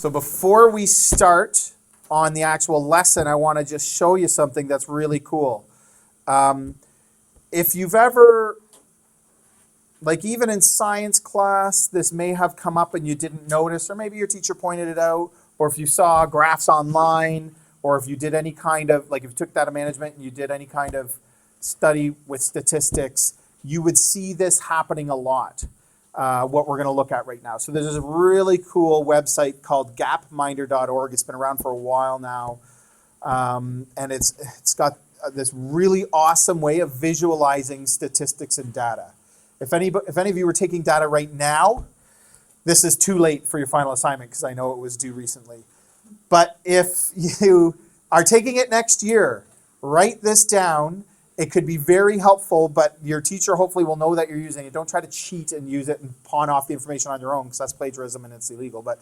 So before we start on the actual lesson, I want to just show you something that's really cool. If you've ever, like even in science class, this may have come up and you didn't notice, or maybe your teacher pointed it out, or if you saw graphs online, or if you did any kind of, like if you took data management and you did any kind of study with statistics, you would see this happening a lot, what we're going to look at right now. So there's this really cool website called gapminder.org. It's been around for a while now, and it's got this really awesome way of visualizing statistics and data. If any of you were taking data right now, this is too late for your final assignment because I know it was due recently. But if you are taking it next year, write this down. It could be very helpful, but your teacher hopefully will know that you're using it. Don't try to cheat and use it and pawn off the information on your own because that's plagiarism and it's illegal. But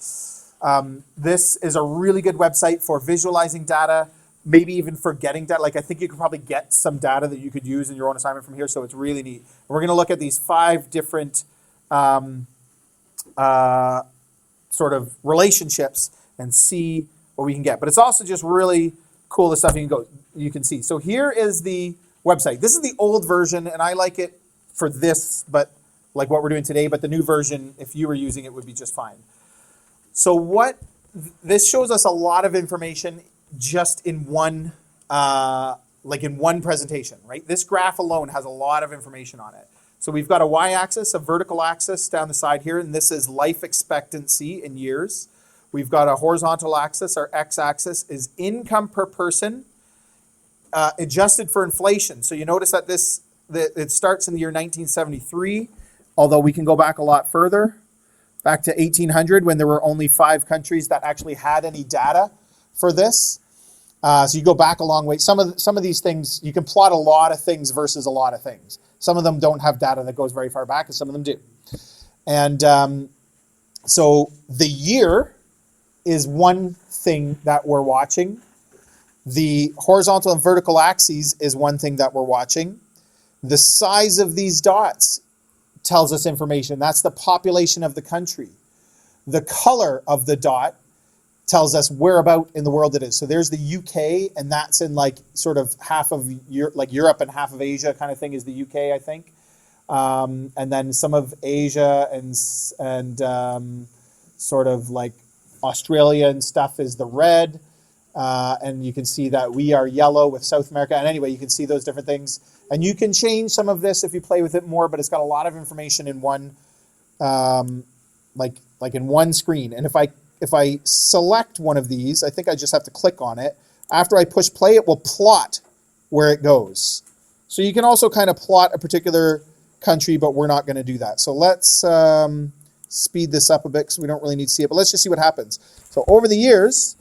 this is a really good website for visualizing data, maybe even for getting data. Like I think you could probably get some data that you could use in your own assignment from here, so it's really neat. We're going to look at these 5 different sort of relationships and see what we can get. But it's also just really cool, the stuff you can see. So here is the website. This is the old version, and I like it for this, but like what we're doing today, but the new version, if you were using it, would be just fine. So this shows us a lot of information just in one, in one presentation, right? This graph alone has a lot of information on it. So we've got a y-axis, a vertical axis down the side here, and this is life expectancy in years. We've got a horizontal axis, our x-axis is income per person, adjusted for inflation. So you notice that it starts in the year 1973, although we can go back a lot further, back to 1800 when there were only 5 countries that actually had any data for this. So you go back a long way. Some of these things, you can plot a lot of things versus a lot of things. Some of them don't have data that goes very far back, and some of them do. And so the year is one thing that we're watching. The horizontal and vertical axes is one thing that we're watching. The size of these dots tells us information. That's the population of the country. The color of the dot tells us whereabout in the world it is. So there's the UK, and that's in like sort of half of Europe and half of Asia kind of thing is the UK, I think. And then some of Asia and sort of like Australia and stuff is the red. And you can see that we are yellow with South America. And anyway, you can see those different things. And you can change some of this if you play with it more, but it's got a lot of information in one, like in one screen. And if I select one of these, I think I just have to click on it. After I push play, it will plot where it goes. So you can also kind of plot a particular country, but we're not going to do that. So let's speed this up a bit because we don't really need to see it, but let's just see what happens. So over the years,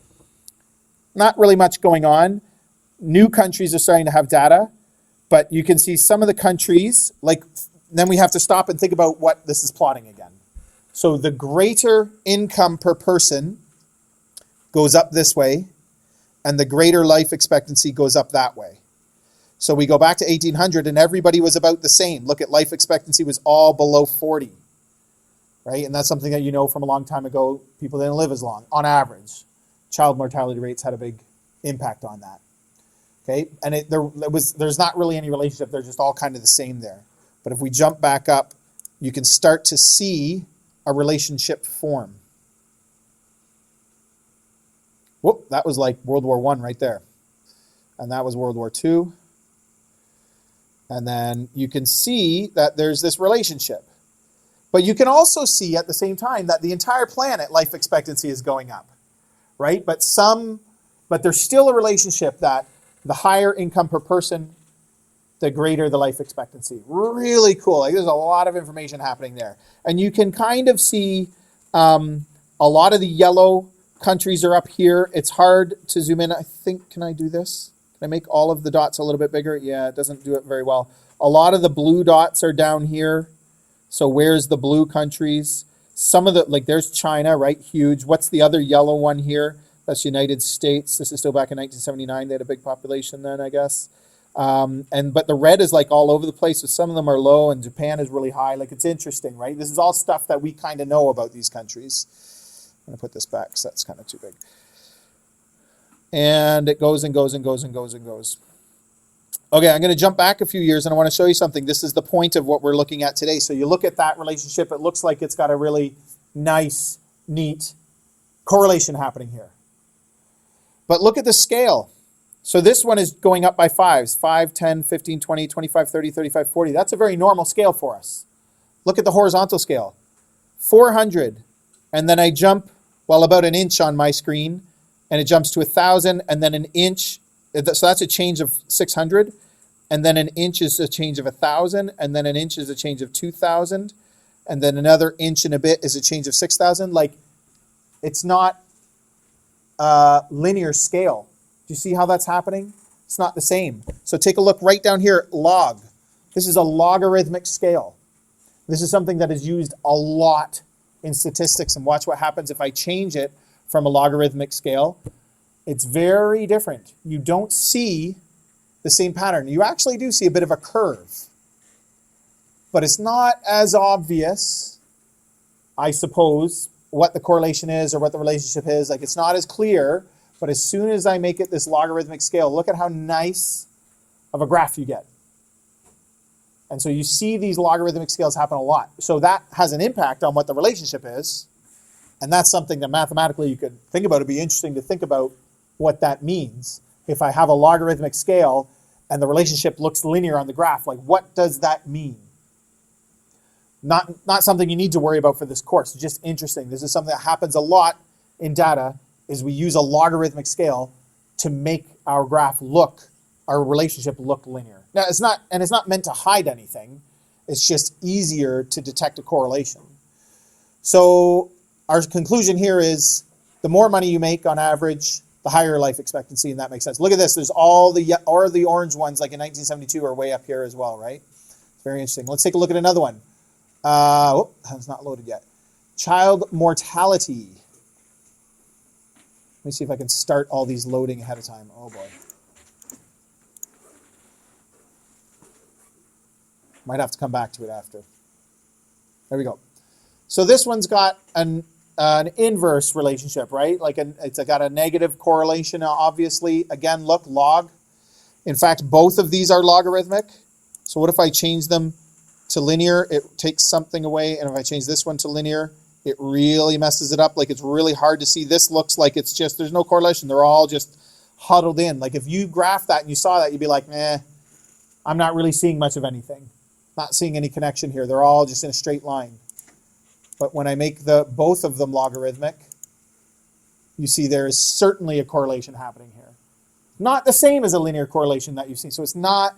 not really much going on. New countries are starting to have data, but you can see some of the countries, then we have to stop and think about what this is plotting again. So the greater income per person goes up this way, and the greater life expectancy goes up that way. So we go back to 1800, and everybody was about the same. Look at life expectancy was all below 40, right? And that's something that you know from a long time ago. People didn't live as long, on average. Child mortality rates had a big impact on that. Okay, and there's not really any relationship. They're just all kind of the same there. But if we jump back up, you can start to see a relationship form. Whoop, that was like World War I right there. And that was World War II. And then you can see that there's this relationship. But you can also see at the same time that the entire planet life expectancy is going up, right? But there's still a relationship that the higher income per person, the greater the life expectancy. Really cool. Like, there's a lot of information happening there. And you can kind of see a lot of the yellow countries are up here. It's hard to zoom in. I think, can I do this? Can I make all of the dots a little bit bigger? Yeah, it doesn't do it very well. A lot of the blue dots are down here. So where's the blue countries? Some of the, there's China, right? Huge. What's the other yellow one here? That's United States. This is still back in 1979. They had a big population then, I guess. But the red is all over the place. So some of them are low, and Japan is really high. It's interesting, right? This is all stuff that we kind of know about these countries. I'm going to put this back because that's kind of too big. And it goes and goes and goes and goes and goes. Okay, I'm going to jump back a few years and I want to show you something. This is the point of what we're looking at today. So you look at that relationship, it looks like it's got a really nice, neat correlation happening here. But look at the scale. So this one is going up by 5s, 5, 10, 15, 20, 25, 30, 35, 40. That's a very normal scale for us. Look at the horizontal scale, 400. And then I jump, well, about an inch on my screen, and it jumps to 1,000, and then an inch. So that's a change of 600, and then an inch is a change of 1,000, and then an inch is a change of 2,000, and then another inch and a bit is a change of 6,000. Like, it's not a linear scale. Do you see how that's happening? It's not the same. So take a look right down here, log. This is a logarithmic scale. This is something that is used a lot in statistics, and watch what happens if I change it from a logarithmic scale. It's very different. You don't see the same pattern. You actually do see a bit of a curve, but it's not as obvious, I suppose, what the correlation is or what the relationship is. Like, it's not as clear, but as soon as I make it this logarithmic scale, look at how nice of a graph you get. And so you see these logarithmic scales happen a lot. So that has an impact on what the relationship is, and that's something that mathematically you could think about. It'd be interesting to think about what that means. If I have a logarithmic scale and the relationship looks linear on the graph, like, what does that mean? Not something you need to worry about for this course. It's just interesting. This is something that happens a lot in data, is we use a logarithmic scale to make our graph look, our relationship look linear. Now, it's not meant to hide anything. It's just easier to detect a correlation. So our conclusion here is the more money you make on average, the higher life expectancy, and that makes sense. Look at this. There's all the orange ones, like in 1972, are way up here as well, right? It's very interesting. Let's take a look at another one. It's not loaded yet. Child mortality. Let me see if I can start all these loading ahead of time. Oh boy. Might have to come back to it after. There we go. So this one's got an inverse relationship, right? Like it's got a negative correlation, obviously. Again, look, log. In fact, both of these are logarithmic. So what if I change them to linear? It takes something away. And if I change this one to linear, it really messes it up. Like, it's really hard to see. This looks like it's just, there's no correlation. They're all just huddled in. Like, if you graph that and you saw that, you'd be like, I'm not really seeing much of anything. Not seeing any connection here. They're all just in a straight line. But when I make both of them logarithmic, you see there is certainly a correlation happening here. Not the same as a linear correlation that you've seen. So it's not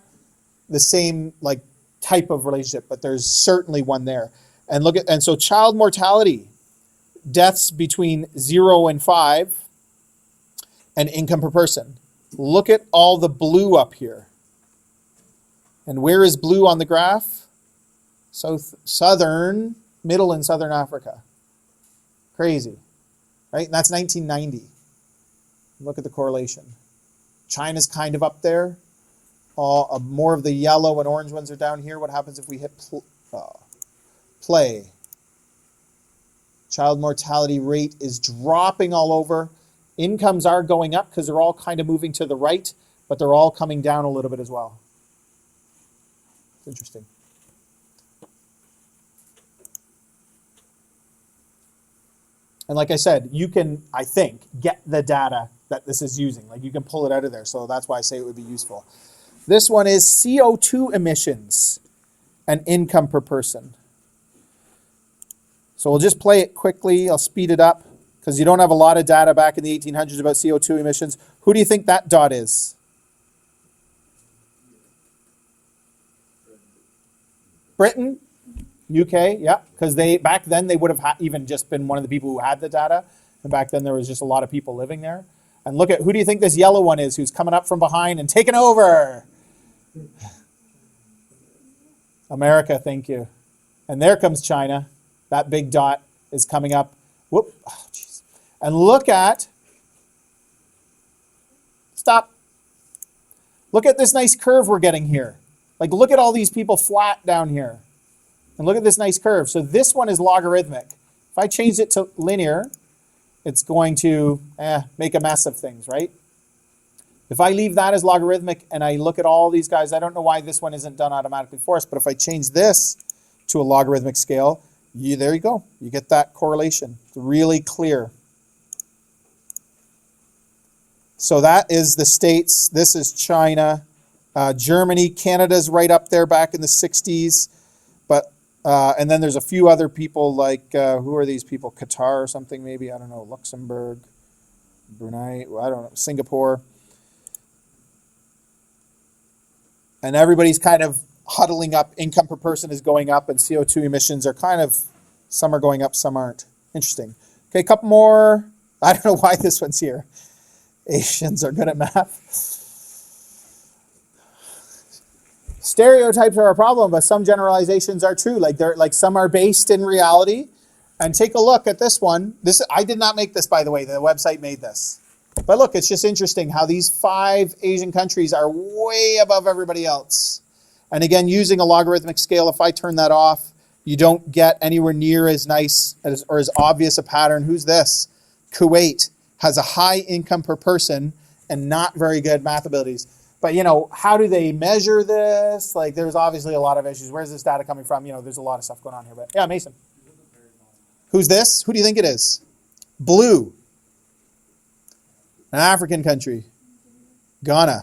the same like type of relationship, but there's certainly one there. And so child mortality, deaths between 0 and 5, and income per person. Look at all the blue up here. And where is blue on the graph? Middle and southern Africa. Crazy, right? And that's 1990. Look at the correlation. China's kind of up there. More of the yellow and orange ones are down here. What happens if we hit play? Child mortality rate is dropping all over. Incomes are going up because they're all kind of moving to the right, but they're all coming down a little bit as well. It's interesting. And like I said, you can, I think, get the data that this is using. Like, you can pull it out of there. So that's why I say it would be useful. This one is CO2 emissions and income per person. So we'll just play it quickly. I'll speed it up because you don't have a lot of data back in the 1800s about CO2 emissions. Who do you think that dot is? Britain? UK, yeah, because back then they would have even just been one of the people who had the data, and back then there was just a lot of people living there. And look at, who do you think this yellow one is who's coming up from behind and taking over? America, thank you. And there comes China. That big dot is coming up. Whoop, oh, jeez. And look at, stop. Look at this nice curve we're getting here. Like, look at all these people flat down here. And look at this nice curve. So this one is logarithmic. If I change it to linear, it's going to make a mess of things, right? If I leave that as logarithmic and I look at all these guys, I don't know why this one isn't done automatically for us, but if I change this to a logarithmic scale, there you go. You get that correlation. It's really clear. So that is the States. This is China. Germany, Canada's right up there back in the 60s. But and then there's a few other people like, who are these people? Qatar or something maybe? I don't know. Luxembourg, Brunei, I don't know. Singapore. And everybody's kind of huddling up. Income per person is going up, and CO2 emissions are kind of, some are going up, some aren't. Interesting. Okay, a couple more. I don't know why this one's here. Asians are good at math. Stereotypes are a problem, but some generalizations are true. Like some are based in reality. And take a look at this one. I did not make this, by the way. The website made this. But look, it's just interesting how these 5 Asian countries are way above everybody else. And again, using a logarithmic scale, if I turn that off, you don't get anywhere near as nice or as obvious a pattern. Who's this? Kuwait has a high income per person and not very good math abilities. But, how do they measure this? Like, there's obviously a lot of issues. Where's this data coming from? There's a lot of stuff going on here. But yeah, Mason. Who's this? Who do you think it is? Blue. An African country. Ghana.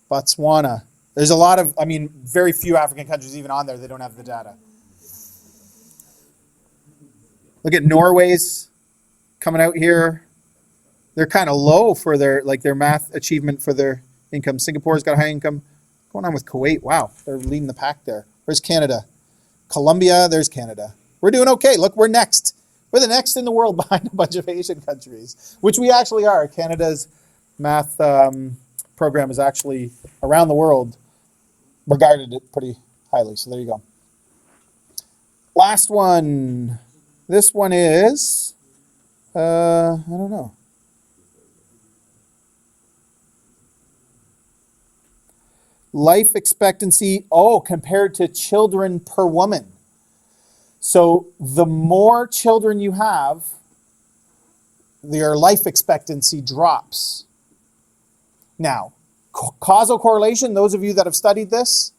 Botswana. There's a lot of, very few African countries even on there. They don't have the data. Look at Norway's coming out here. They're kind of low for their math achievement for their income. Singapore's got a high income. What's going on with Kuwait? Wow, they're leading the pack there. Where's Canada? Colombia, there's Canada. We're doing okay. Look, we're next. We're the next in the world behind a bunch of Asian countries, which we actually are. Canada's math program is actually around the world regarded it pretty highly. So there you go. Last one. This one is, I don't know. Life expectancy, compared to children per woman. So the more children you have, your life expectancy drops. Now, causal correlation, those of you that have studied this,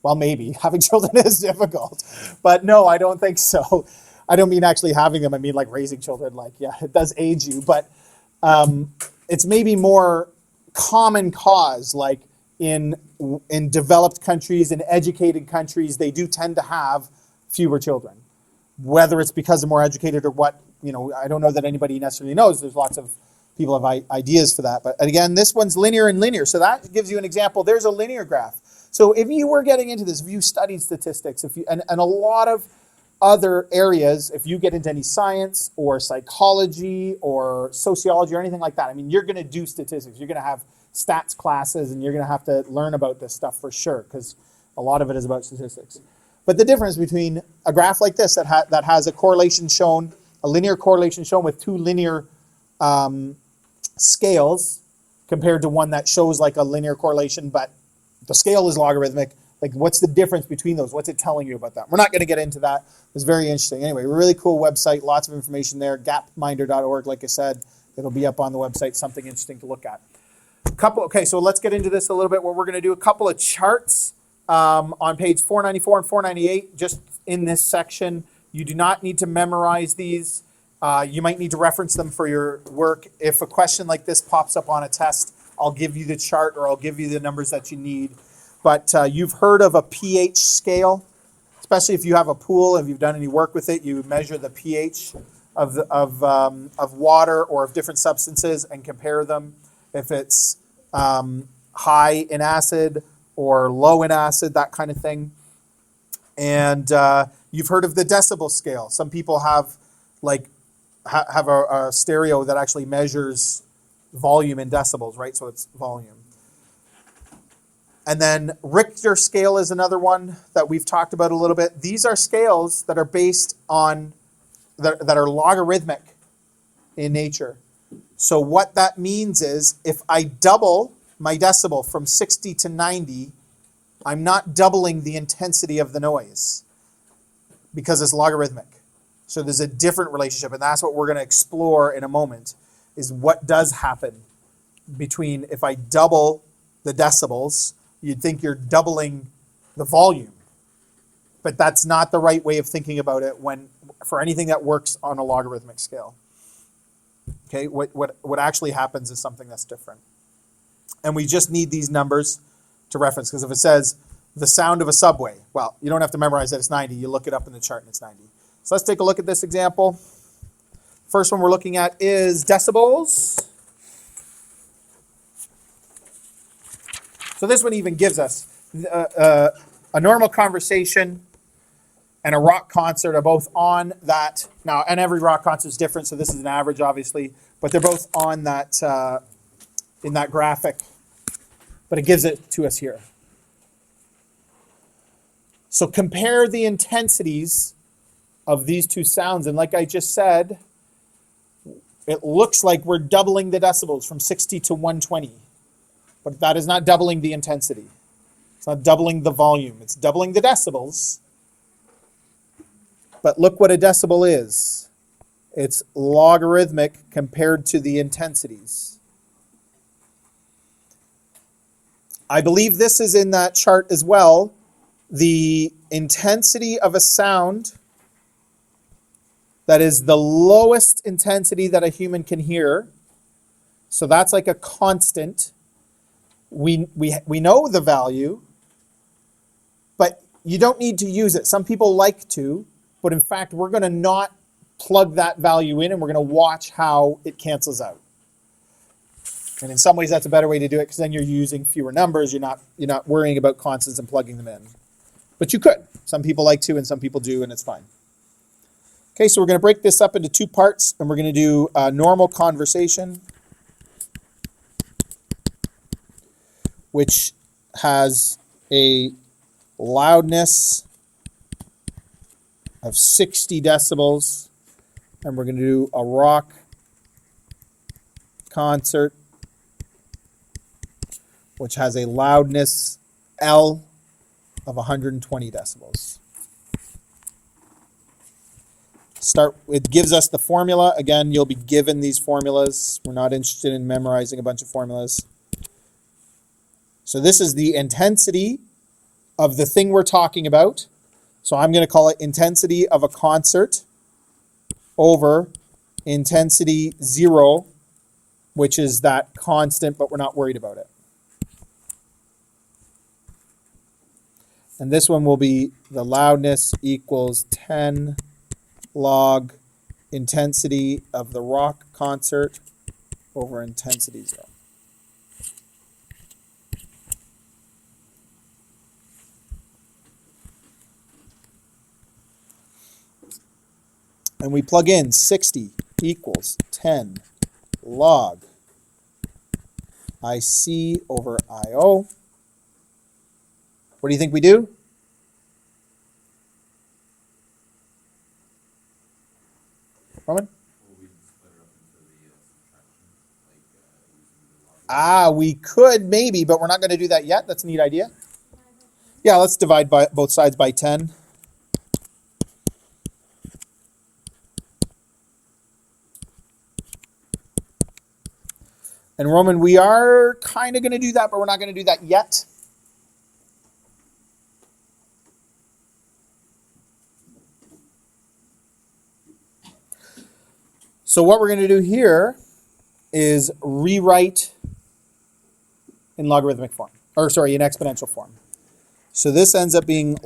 well, maybe. Having children is difficult. But no, I don't think so. I don't mean actually having them. I mean like raising children. It does age you. But it's maybe more common cause. Like in developed countries, in educated countries, they do tend to have fewer children. Whether it's because they're more educated or what, I don't know that anybody necessarily knows. There's lots of people have ideas for that. But again, this one's linear and linear. So that gives you an example. There's a linear graph. So if you were getting into this, if you studied statistics, and a lot of other areas, if you get into any science or psychology or sociology or anything like that, you're going to do statistics. You're going to have stats classes and you're going to have to learn about this stuff for sure because a lot of it is about statistics. But the difference between a graph like this that has a correlation shown, a linear correlation shown with 2 linear scales compared to one that shows like a linear correlation, but the scale is logarithmic. Like, what's the difference between those? What's it telling you about that? We're not going to get into that. It's very interesting. Anyway, really cool website. Lots of information there. Gapminder.org, like I said. It'll be up on the website. Something interesting to look at. Okay, so let's get into this a little bit. What we're going to do, a couple of charts on page 494 and 498, just in this section. You do not need to memorize these. You might need to reference them for your work. If a question like this pops up on a test, I'll give you the chart or I'll give you the numbers that you need. But you've heard of a pH scale, especially if you have a pool, if you've done any work with it, you measure the pH of water or of different substances and compare them. If it's high in acid or low in acid, that kind of thing. And you've heard of the Decibel Scale. Some people have a stereo that actually measures volume in decibels, right? So it's volume. And then Richter Scale is another one that we've talked about a little bit. These are scales that are based on, that are logarithmic in nature. So what that means is if I double my decibel from 60 to 90, I'm not doubling the intensity of the noise because it's logarithmic. So there's a different relationship, and that's what we're going to explore in a moment, is what does happen between, if I double the decibels, you'd think you're doubling the volume. But that's not the right way of thinking about it for anything that works on a logarithmic scale. Okay, what actually happens is something that's different. And we just need these numbers to reference, because if it says the sound of a subway, well, you don't have to memorize that it's 90. You look it up in the chart and it's 90. So let's take a look at this example. First one we're looking at is decibels. So this one even gives us a normal conversation and a rock concert are both on that. Now, and every rock concert is different, so this is an average, obviously, but they're both on that in that graphic. But it gives it to us here. So compare the intensities of these two sounds, and like I just said, it looks like we're doubling the decibels from 60 to 120, but that is not doubling the intensity. It's not doubling the volume. It's doubling the decibels. But look what a decibel is. It's logarithmic compared to the intensities. I believe this is in that chart as well. The intensity of a sound that is the lowest intensity that a human can hear. So that's like a constant. We know the value, but you don't need to use it. Some people like to, but in fact, we're going to not plug that value in, and we're going to watch how it cancels out. And in some ways, that's a better way to do it, because then you're using fewer numbers. You're not worrying about constants and plugging them in. But you could. Some people like to, and some people do, and it's fine. Okay, so we're going to break this up into two parts, and we're going to do a normal conversation, which has a loudness of 60 decibels, and we're going to do a rock concert, which has a loudness L of 120 decibels. It gives us the formula. Again, you'll be given these formulas. We're not interested in memorizing a bunch of formulas. So this is the intensity of the thing we're talking about. So I'm going to call it intensity of a concert over intensity 0, which is that constant, but we're not worried about it. And this one will be the loudness equals 10 log intensity of the rock concert over intensity 0. And we plug in 60 equals 10 log IC over IO. What do you think we do? Roman? We could maybe, but we're not going to do that yet. That's a neat idea. Yeah, let's divide by both sides by 10. And Roman, we are kind of going to do that, but we're not going to do that yet. So what we're going to do here is rewrite in logarithmic form, in exponential form. So this ends up being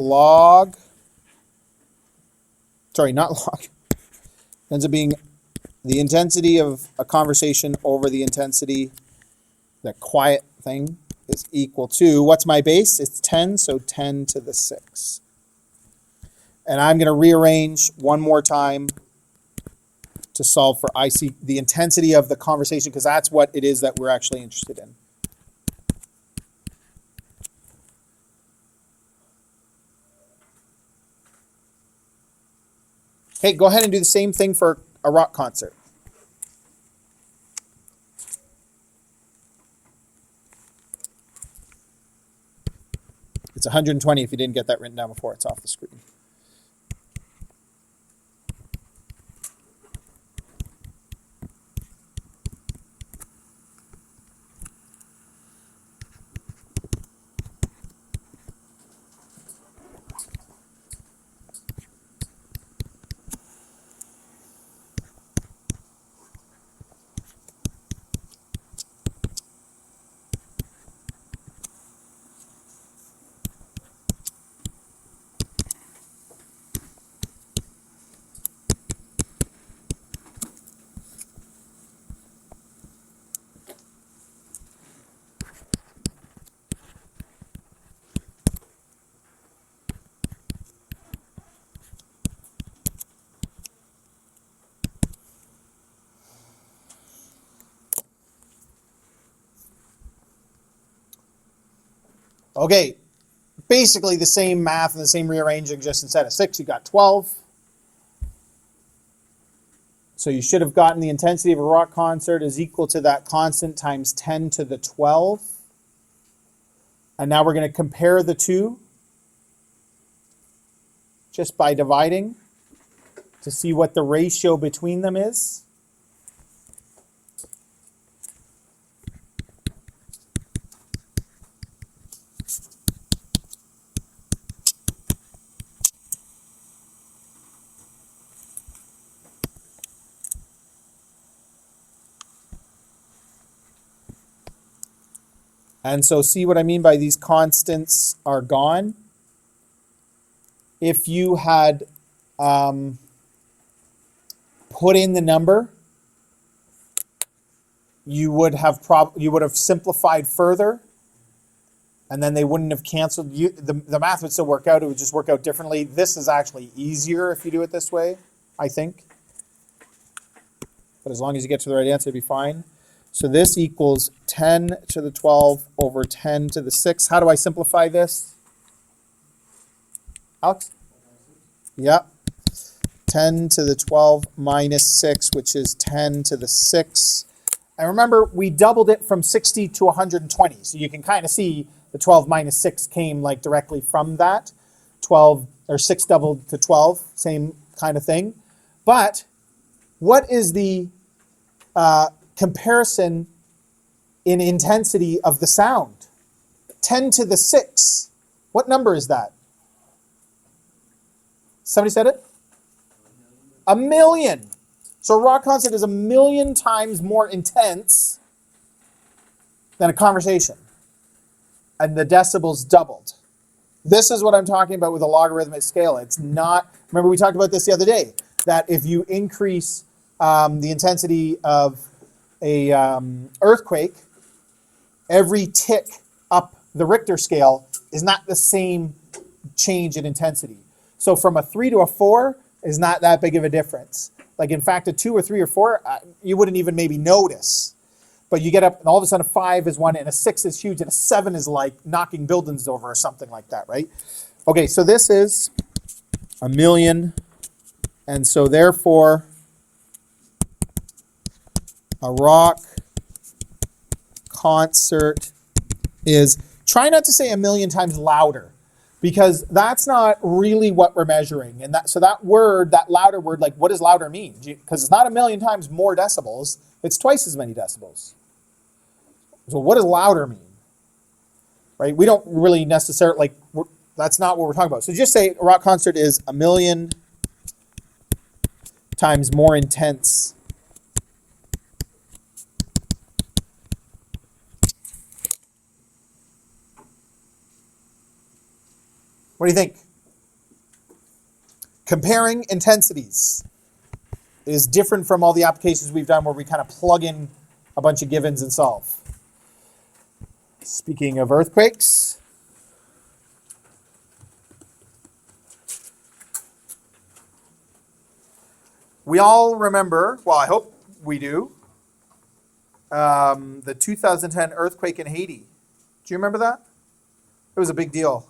ends up being the intensity of a conversation over the intensity, the quiet thing, is equal to, what's my base? It's 10, so 10 to the 6. And I'm going to rearrange one more time to solve for IC, the intensity of the conversation, because that's what it is that we're actually interested in. Okay, go ahead and do the same thing for a rock concert. It's 120 if you didn't get that written down before. It's off the screen. Okay, basically the same math and the same rearranging, just instead of 6, you got 12. So you should have gotten the intensity of a rock concert is equal to that constant times 10 to the 12. And now we're going to compare the two just by dividing to see what the ratio between them is. And so see what I mean by these constants are gone. If you had put in the number, you would have simplified further, and then they wouldn't have canceled. The math would still work out. It would just work out differently. This is actually easier if you do it this way, I think. But as long as you get to the right answer, it'd be fine. So this equals 10 to the 12 over 10 to the 6. How do I simplify this? Alex? Yeah. 10 to the 12 minus 6, which is 10 to the 6. And remember, we doubled it from 60 to 120. So you can kind of see the 12 minus 6 came like directly from that. 12 or 6 doubled to 12, same kind of thing. But what is the comparison in intensity of the sound? 10 to the 6. What number is that? Somebody said it? 1,000,000. So a rock concert is 1,000,000 times more intense than a conversation. And the decibels doubled. This is what I'm talking about with a logarithmic scale. It's not, remember we talked about this the other day, that if you increase the intensity of a earthquake, every tick up the Richter scale is not the same change in intensity. So from a 3 to a 4 is not that big of a difference. Like in fact, a 2 or 3 or 4, you wouldn't even maybe notice. But you get up and all of a sudden a 5 is 1 and a 6 is huge and a 7 is like knocking buildings over or something like that, right? Okay, so this is 1,000,000. And so therefore, a rock concert is, try not to say 1,000,000 times louder, because that's not really what we're measuring. And so that word, that louder word, like what does louder mean? Because it's not 1,000,000 times more decibels, it's twice as many decibels. So what does louder mean? Right? We don't really necessarily, that's not what we're talking about. So just say a rock concert is 1,000,000 times more intense . What do you think? Comparing intensities is different from all the applications we've done where we kind of plug in a bunch of givens and solve. Speaking of earthquakes, we all remember, well, I hope we do, the 2010 earthquake in Haiti. Do you remember that? It was a big deal.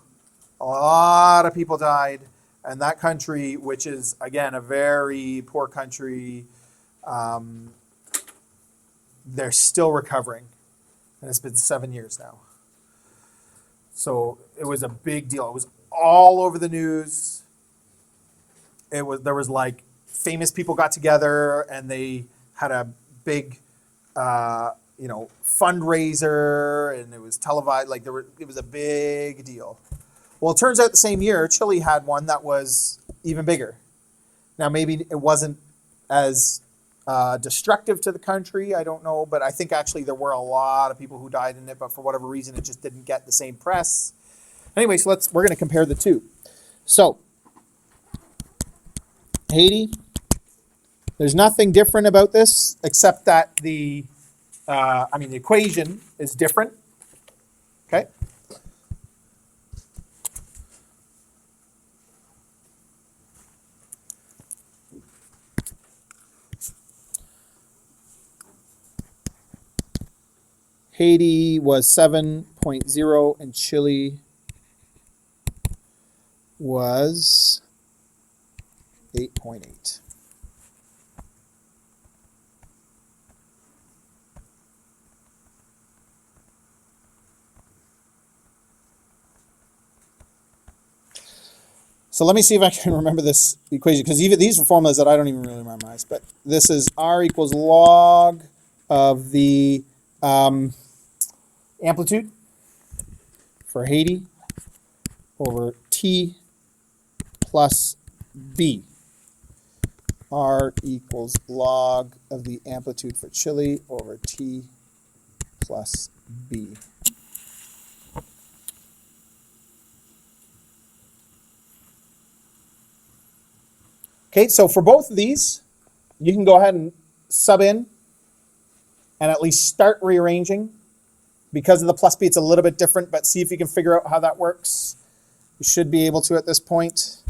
A lot of people died, and that country, which is, again, a very poor country, they're still recovering, and it's been 7 years now. So it was a big deal. It was all over the news. There was like famous people got together, and they had a big, fundraiser, and it was televised. It was a big deal. Well, it turns out the same year, Chile had one that was even bigger. Now, maybe it wasn't as destructive to the country, I don't know, but I think actually there were a lot of people who died in it, but for whatever reason, it just didn't get the same press. Anyway, so we're going to compare the two. So, Haiti, there's nothing different about this except that the equation is different. Okay? Haiti was 7.2 8.0 and Chile was 8.8. So let me see if I can remember this equation, because even these are formulas that I don't even really memorize. But this is R equals log of the amplitude for Haiti over T plus B. R equals log of the amplitude for Chile over T plus B. Okay, so for both of these, you can go ahead and sub in and at least start rearranging. Because of the plus B, it's a little bit different, but see if you can figure out how that works. You should be able to at this point.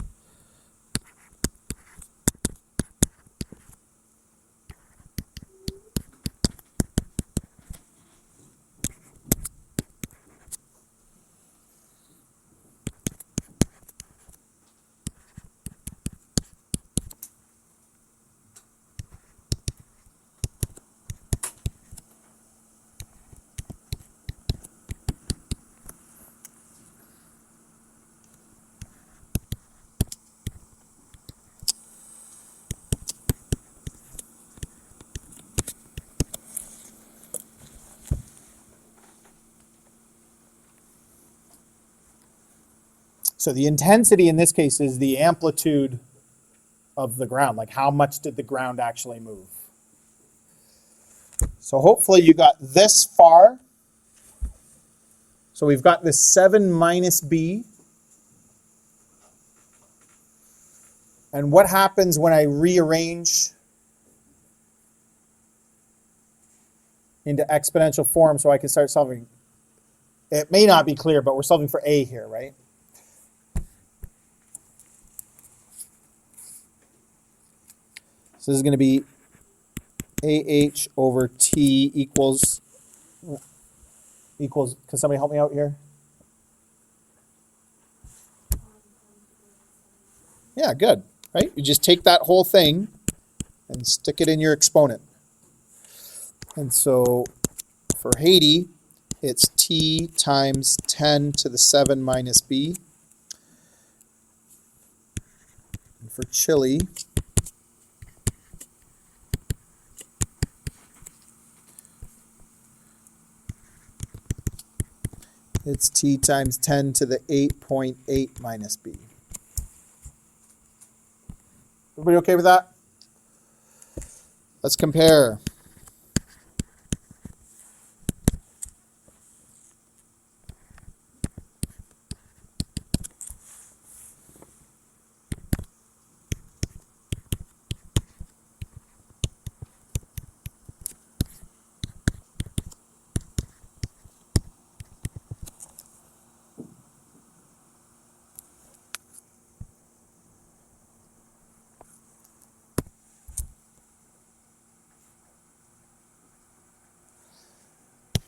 So the intensity in this case is the amplitude of the ground, like how much did the ground actually move. So hopefully you got this far. So we've got this 7 minus B. And what happens when I rearrange into exponential form so I can start solving? It may not be clear, but we're solving for A here, right? So this is going to be AH over T equals, can somebody help me out here? Yeah, good, right? You just take that whole thing and stick it in your exponent. And so for Haiti, it's T times 10 to the 7 minus B. And for Chile, it's T times 10 to the 8.8 minus B. Everybody okay with that? Let's compare.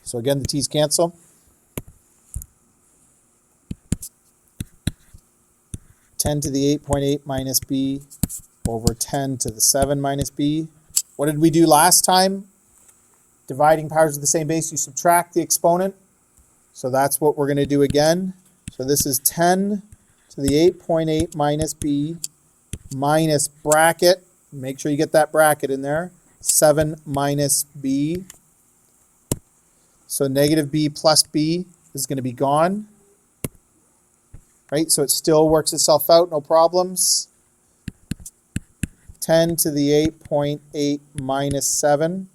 So again, the t's cancel. Ten to the 8.8 minus b over 10 to the 7 minus b. What did we do last time? Dividing powers of the same base, you subtract the exponent. So that's what we're going to do again. So this is 10 to the 8.8 minus b minus bracket. Make sure you get that bracket in there. 7 minus b. So negative b plus b is going to be gone. Right? So it still works itself out, no problems. 10 to the 8.8 minus 7,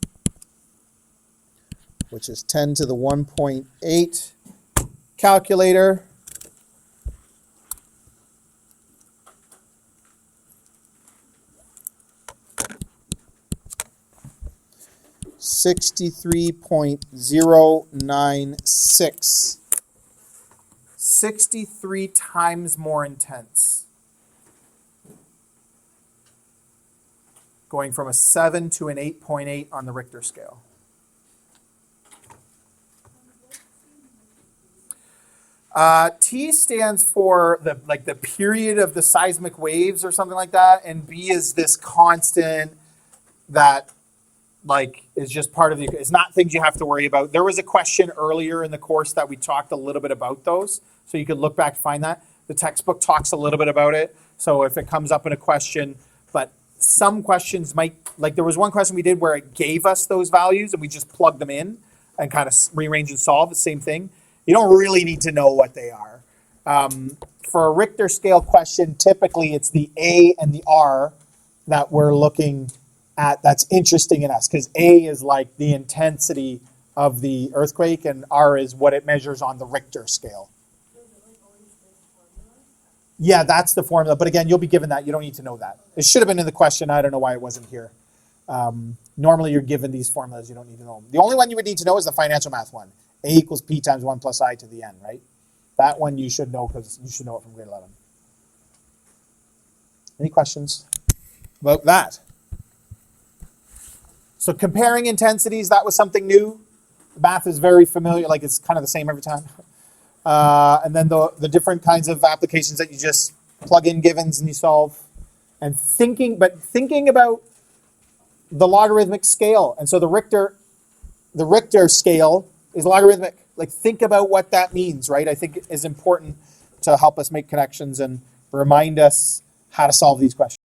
which is 10 to the 1.8. Calculator. $63.096. 63 times more intense. Going from a 7 to an 8.8 on the Richter scale. T stands for the period of the seismic waves or something like that, and B is this constant that is just part of the. It's not things you have to worry about. There was a question earlier in the course that we talked a little bit about those, so you could look back to find that. The textbook talks a little bit about it, so if it comes up in a question, but some questions might, there was one question we did where it gave us those values and we just plugged them in and kind of rearrange and solve the same thing. You don't really need to know what they are. For a Richter scale question, typically it's the A and the R that we're looking at that's interesting in us, because A is like the intensity of the earthquake and R is what it measures on the Richter scale. Yeah, that's the formula. But again, you'll be given that. You don't need to know that. It should have been in the question. I don't know why it wasn't here. Normally you're given these formulas. You don't need to know them. The only one you would need to know is the financial math one. A equals P times 1 plus I to the n, right? That one you should know because you should know it from grade 11. Any questions about that? So comparing intensities, that was something new. The math is very familiar. It's kind of the same every time. And then the different kinds of applications that you just plug in givens and you solve. And thinking about the logarithmic scale. And so the Richter scale is logarithmic. Think about what that means, right? I think it is important to help us make connections and remind us how to solve these questions.